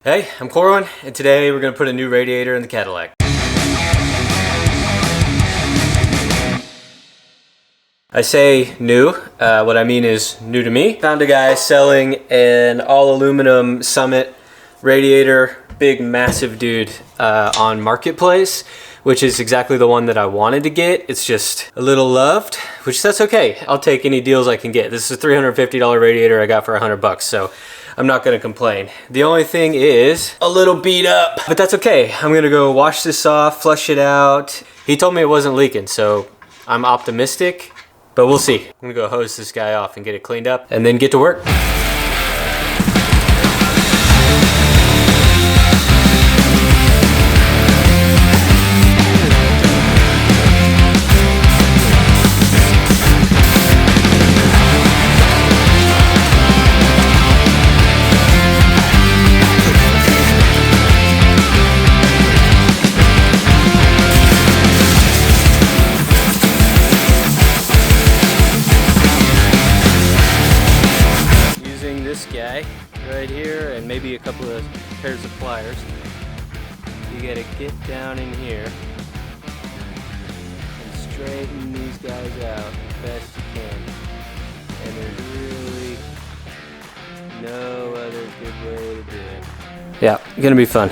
Hey, I'm Corwin, and today we're going to put a new radiator in the Cadillac. I say new, what I mean is new to me. Found a guy selling an all aluminum Summit radiator, big massive dude, on Marketplace, which is exactly the one that I wanted to get. It's just a little loved, which that's okay. I'll take any deals I can get. This is a $350 radiator I got for $100, so I'm not gonna complain. The only thing is a little beat up, but that's okay. I'm gonna go wash this off, flush it out. He told me it wasn't leaking, so I'm optimistic, but we'll see. I'm gonna go hose this guy off and get it cleaned up and then get to work. Right here, and maybe a couple of pairs of pliers. You gotta get down in here and straighten these guys out best you can. And there's really no other good way to do it. Yeah, gonna be fun.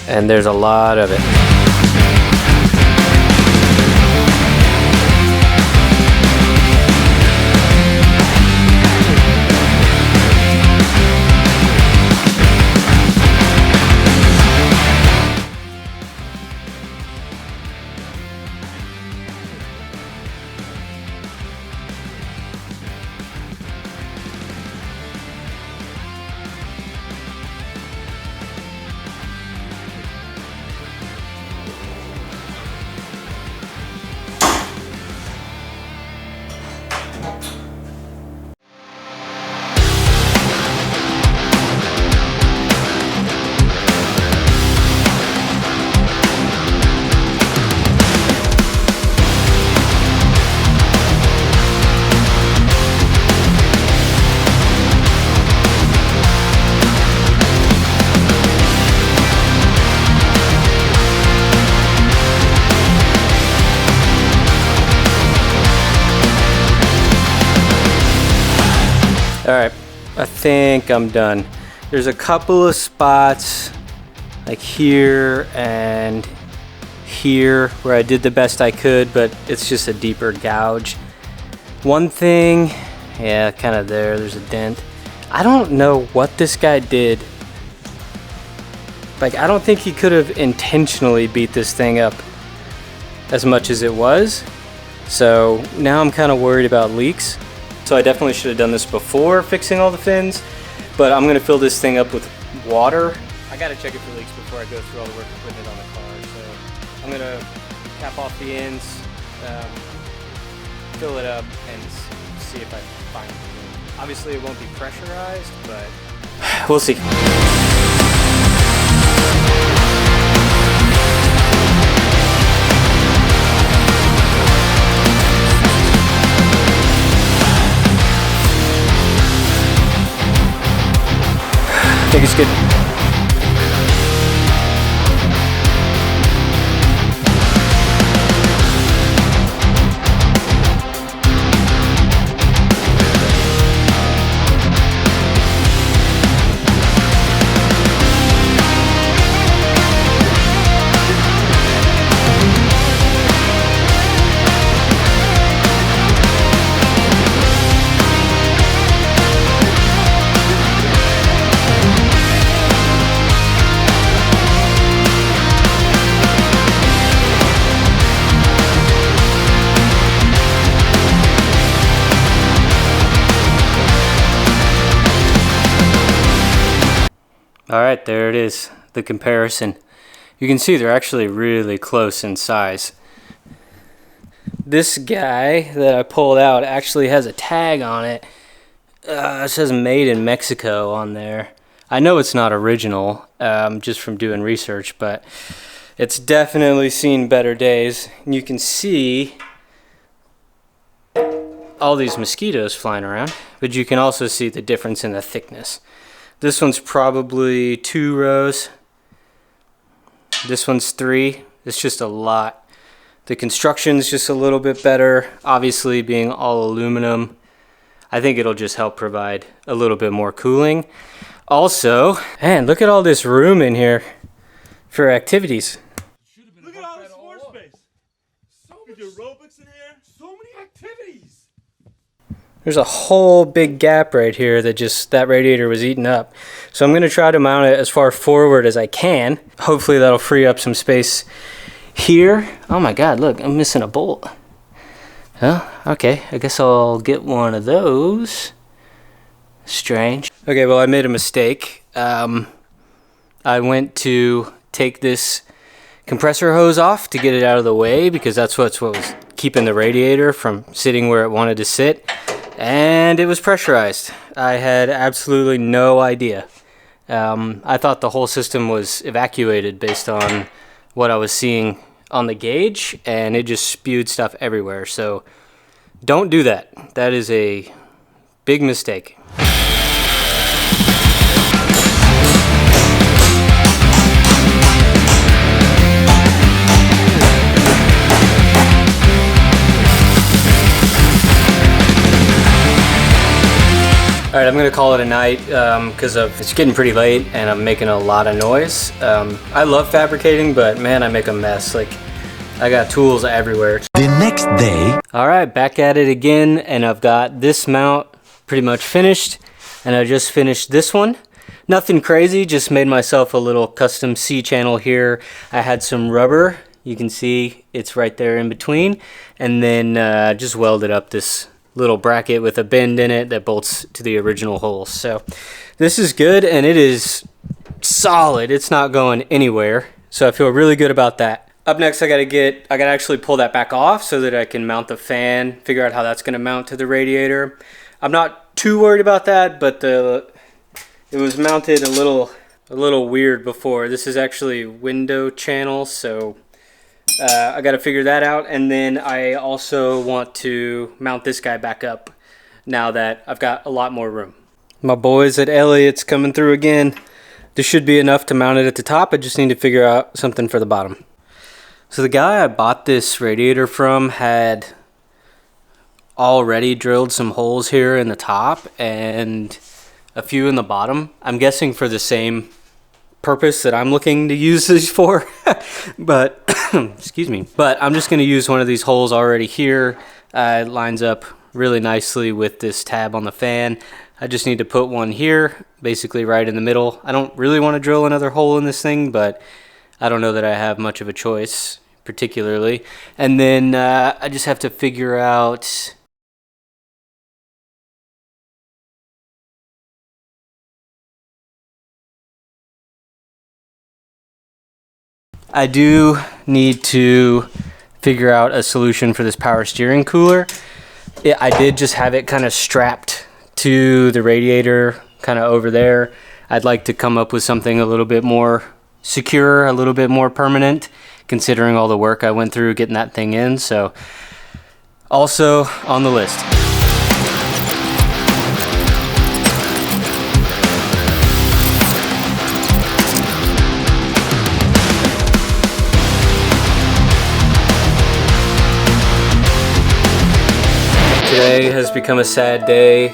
And there's a lot of it. All right, I think I'm done. There's a couple of spots like here and here where I did the best I could, but it's just a deeper gouge. One thing, yeah, kind of there's a dent. I don't know what this guy did. Like, I don't think he could have intentionally beat this thing up as much as it was. So now I'm kind of worried about leaks. So I definitely should have done this before fixing all the fins, but I'm gonna fill this thing up with water. I gotta check it for leaks before I go through all the work of putting it on the car. So I'm gonna cap off the ends, fill it up, and see if I find anything. Obviously it won't be pressurized, but we'll see. I think it's good. All right, there it is, the comparison. You can see they're actually really close in size. This guy that I pulled out actually has a tag on it. It says made in Mexico on there. I know it's not original, just from doing research, but it's definitely seen better days. And you can see all these mosquitoes flying around, but you can also see the difference in the thickness. This one's probably 2 rows. This one's 3. It's just a lot. The construction's just a little bit better, obviously being all aluminum. I think it'll just help provide a little bit more cooling. Also, man, look at all this room in here for activities. Look at all this floor space. So much aerobics in here. So many activities. There's a whole big gap right here that radiator was eaten up. So I'm gonna try to mount it as far forward as I can. Hopefully that'll free up some space here. Oh my God, look, I'm missing a bolt. Oh, okay, I guess I'll get one of those. Strange. Okay, well, I made a mistake. I went to take this compressor hose off to get it out of the way because that's what was keeping the radiator from sitting where it wanted to sit, and it was pressurized. I had absolutely no idea. I thought the whole system was evacuated based on what I was seeing on the gauge, and it just spewed stuff everywhere. So don't do that. That is a big mistake. Alright, I'm gonna call it a night because it's getting pretty late and I'm making a lot of noise. I love fabricating, but man, I make a mess. Like, I got tools everywhere. The next day. Alright, back at it again, and I've got this mount pretty much finished, and I just finished this one. Nothing crazy, just made myself a little custom C-channel here. I had some rubber, you can see it's right there in between, and then just welded up this little bracket with a bend in it that bolts to the original hole. So this is good, and it is solid. It's not going anywhere, so I feel really good about that. Up next, I gotta actually pull that back off so that I can mount the fan, figure out how that's gonna mount to the radiator. I'm not too worried about that, but it was mounted a little weird before. This is actually window channel, so I got to figure that out. And then I also want to mount this guy back up now that I've got a lot more room. My boys at Elliott's coming through again. This should be enough to mount it at the top. I just need to figure out something for the bottom. So the guy I bought this radiator from had already drilled some holes here in the top and a few in the bottom. I'm guessing for the same purpose that I'm looking to use these for, but excuse me. But I'm just going to use one of these holes already here. It lines up really nicely with this tab on the fan. I just need to put one here, basically right in the middle. I don't really want to drill another hole in this thing, but I don't know that I have much of a choice particularly. And then I just have to figure out I do need to figure out a solution for this power steering cooler. I did just have it kind of strapped to the radiator kind of over there. I'd like to come up with something a little bit more secure, a little bit more permanent, considering all the work I went through getting that thing in. So also on the list. Today has become a sad day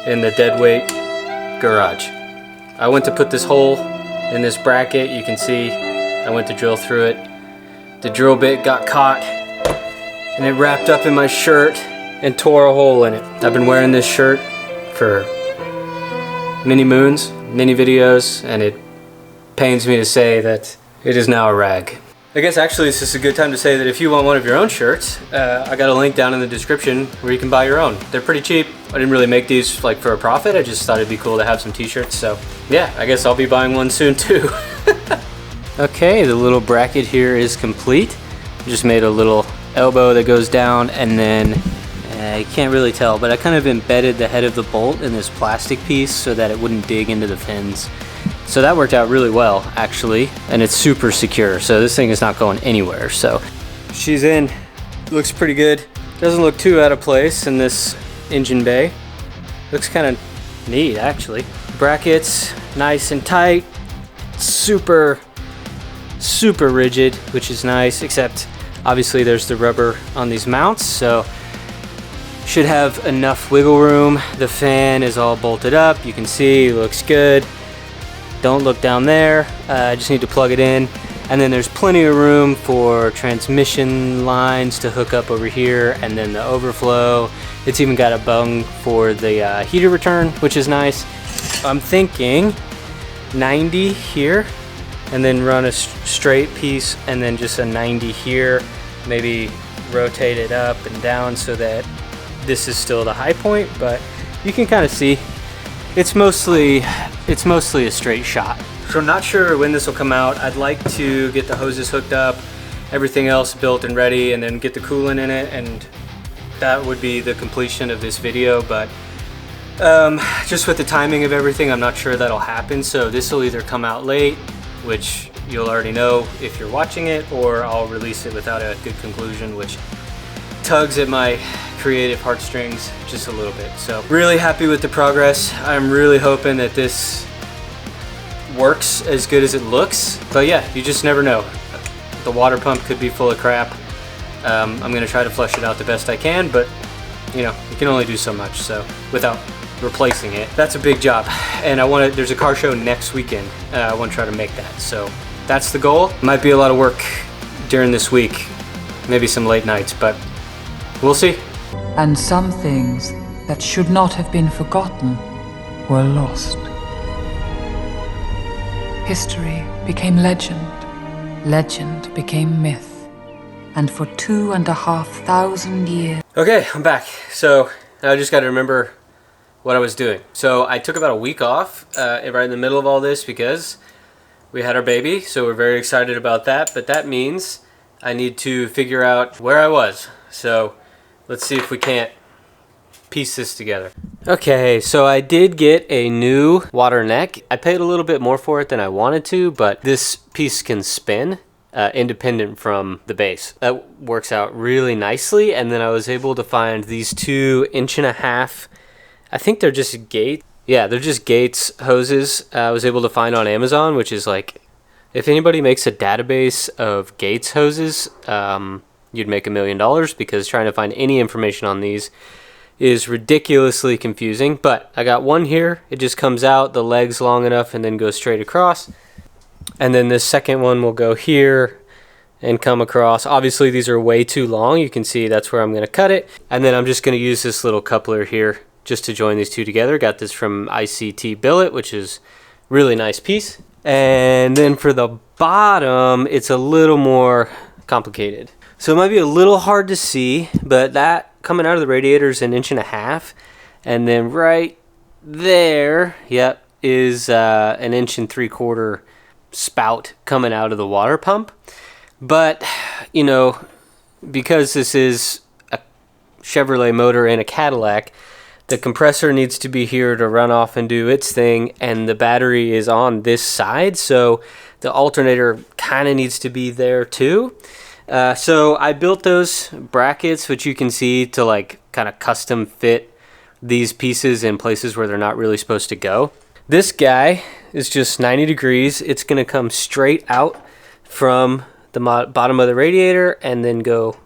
in the deadweight garage. I went to put this hole in this bracket. You can see I went to drill through it. The drill bit got caught and it wrapped up in my shirt and tore a hole in it. I've been wearing this shirt for many moons, many videos, and it pains me to say that it is now a rag. I guess actually this is a good time to say that if you want one of your own shirts, I got a link down in the description where you can buy your own. They're pretty cheap. I didn't really make these like for a profit. I just thought it'd be cool to have some t-shirts. So yeah, I guess I'll be buying one soon too. Okay, the little bracket here is complete. Just made a little elbow that goes down, and then you can't really tell, but I kind of embedded the head of the bolt in this plastic piece so that it wouldn't dig into the fins. So that worked out really well, actually, and it's super secure, so this thing is not going anywhere. So she's in, looks pretty good. Doesn't look too out of place in this engine bay. Looks kind of neat, actually. Brackets, nice and tight, super rigid, which is nice, except obviously there's the rubber on these mounts, so should have enough wiggle room. The fan is all bolted up, you can see, looks good. Don't look down there, I just need to plug it in. And then there's plenty of room for transmission lines to hook up over here, and then the overflow. It's even got a bung for the heater return, which is nice. I'm thinking 90 here, and then run a straight piece, and then just a 90 here. Maybe rotate it up and down so that this is still the high point, but you can kind of see it's mostly a straight shot. So I'm not sure when this will come out. I'd like to get the hoses hooked up, everything else built and ready, and then get the coolant in it, and that would be the completion of this video. But just with the timing of everything, I'm not sure that'll happen. So this will either come out late, which you'll already know if you're watching it, or I'll release it without a good conclusion, which tugs at my creative heartstrings just a little bit. So really happy with the progress. I'm really hoping that this works as good as it looks, but yeah, you just never know. The water pump could be full of crap. I'm gonna try to flush it out the best I can, but you know, you can only do so much, so without replacing it. That's a big job, and there's a car show next weekend. I want to try to make that, so that's the goal. Might be a lot of work during this week, maybe some late nights, but we'll see. And some things that should not have been forgotten were lost. History became legend, legend became myth, and for 2,500 years... Okay, I'm back. So I just got to remember what I was doing. So I took about a week off right in the middle of all this because we had our baby, so we're very excited about that, but that means I need to figure out where I was. So let's see if we can't piece this together. Okay, so I did get a new water neck. I paid a little bit more for it than I wanted to, but this piece can spin independent from the base. That works out really nicely, and then I was able to find these 2.5 inch, I think they're just Gates. Yeah, they're just Gates hoses I was able to find on Amazon, which is like, if anybody makes a database of Gates hoses, you'd make $1 million, because trying to find any information on these is ridiculously confusing. But I got one here. It just comes out, the leg's long enough, and then goes straight across. And then this second one will go here and come across. Obviously these are way too long. You can see that's where I'm going to cut it. And then I'm just going to use this little coupler here just to join these two together. Got this from ICT Billet, which is really nice piece. And then for the bottom, it's a little more complicated. So it might be a little hard to see, but that coming out of the radiator is 1.5 inches. And then right there, yep, is 1.75 inches spout coming out of the water pump. But, you know, because this is a Chevrolet motor and a Cadillac, the compressor needs to be here to run off and do its thing, and the battery is on this side, so the alternator kind of needs to be there too. So I built those brackets, which you can see, to like kind of custom fit these pieces in places where they're not really supposed to go. This guy is just 90 degrees. It's going to come straight out from the bottom of the radiator and then go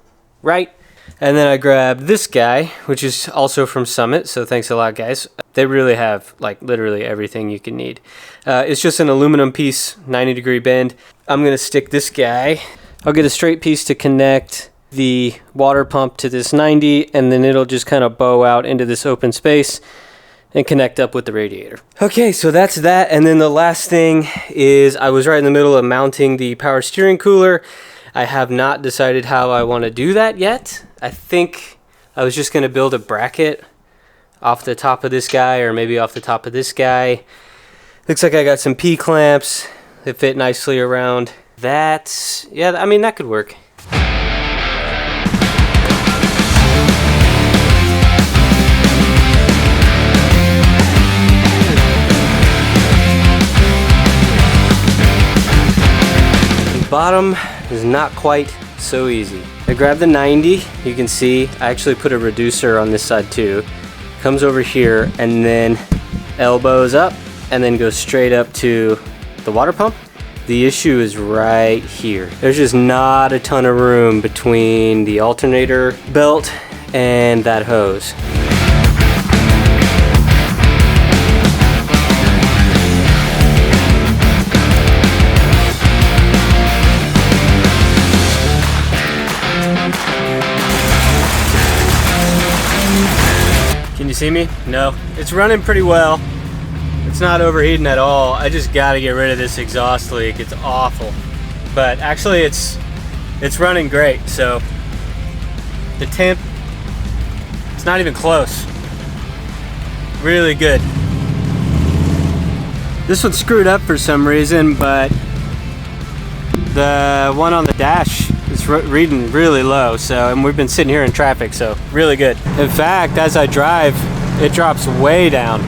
right. And then I grabbed this guy, which is also from Summit, so thanks a lot, guys. They really have like literally everything you can need. It's just an aluminum piece, 90 degree bend. I'm going to stick this guy. I'll get a straight piece to connect the water pump to this 90, and then it'll just kind of bow out into this open space and connect up with the radiator. Okay, so that's that. And then the last thing is I was right in the middle of mounting the power steering cooler. I have not decided how I want to do that yet. I think I was just going to build a bracket off the top of this guy, or maybe off the top of this guy. Looks like I got some P-clamps that fit nicely around. That's, yeah, I mean, that could work. Bottom is not quite so easy. I grabbed the 90, you can see I actually put a reducer on this side too. Comes over here and then elbows up and then goes straight up to the water pump. The issue is right here. There's just not a ton of room between the alternator belt and that hose. Can you see me? No. It's running pretty well. It's not overheating at all. I just gotta get rid of this exhaust leak. It's awful. But actually it's running great. So the temp, it's not even close. Really good. This one's screwed up for some reason, but the one on the dash is reading really low, and we've been sitting here in traffic, so really good. In fact, as I drive, it drops way down.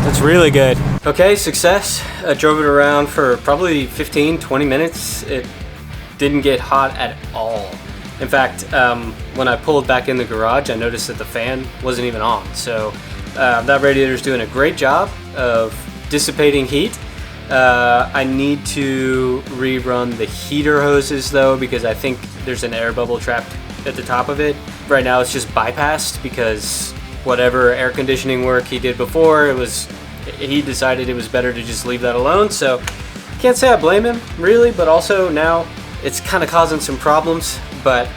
That's really good. Okay, success. I drove it around for probably 15-20 minutes. It didn't get hot at all. In fact, when I pulled back in the garage, I noticed that the fan wasn't even on. So that radiator's doing a great job of dissipating heat. I need to rerun the heater hoses though, because I think there's an air bubble trapped at the top of it. Right now it's just bypassed because whatever air conditioning work he did before, he decided it was better to just leave that alone. So can't say I blame him really, but also now it's kind of causing some problems. But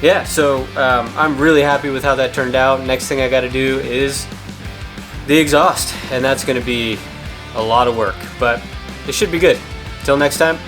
yeah, so I'm really happy with how that turned out. Next thing I got to do is the exhaust, and that's going to be a lot of work, but it should be good. Till next time.